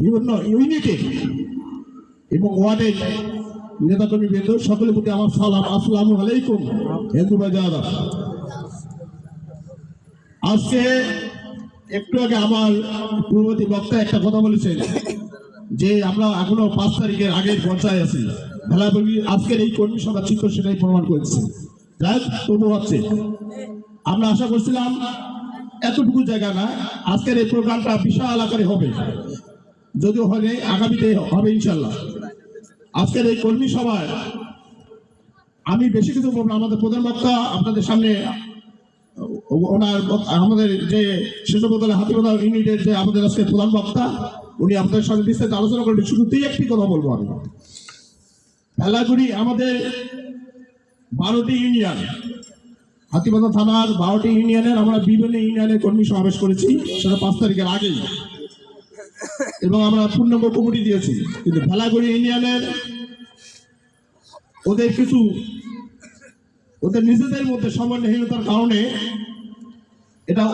বিভিন্ন ইউনিটে এবং ওয়ার্ডের নেতাকর্মী বৃন্দ সকলের প্রতি আমার সালাম, আসসালামু আলাইকুম। হিন্দু বাজার আজকে একটু আগে আমার পূর্ববর্তী বক্তা একটা কথা বলেছেন যে আমরা এখনো 5 তারিখের আগে পর্যায়ে আছি। ভেলাপুরি আজকের এই কর্মী সভা চিত্র সেটাই প্রমাণ করেছে। যাই তবু হচ্ছে আমরা আশা করছিলাম এতটুকু জায়গা না, আজকের এই প্রোগ্রামটা বিশাল আকারে হবে, যদিও হবে আগামীতে হবে ইনশাল্লাহ। আজকের এই কর্মী সভায় আমি বেশি কিছু বলবো। আমাদের প্রধান বক্তা আপনাদের সামনে ওনার আমাদের যে শিশুবদলে হাতিবাদা ইউনিটের যে আমাদের আজকে প্রধান বক্তা, উনি আপনাদের সাথে বিস্তারিত আলোচনা করবেন। শুরুতেই একটি কথা বলবো, আমি ভেলাগুড়ি আমাদের 12টি ইউনিয়ন, হাতিবাদা থানার 12টি ইউনিয়নের আমরা বিভিন্ন ইউনিয়নের কর্মী সমাবেশ করেছি, সেটা 5 তারিখের আগেই, এবং আমরা পূর্ণাঙ্গ কমিটি দিয়েছি। কিন্তু ভেলাগুড়ি ইউনিয়নের ওদের নিজেদের মধ্যে সমন্বয়হীনতার কারণে এটা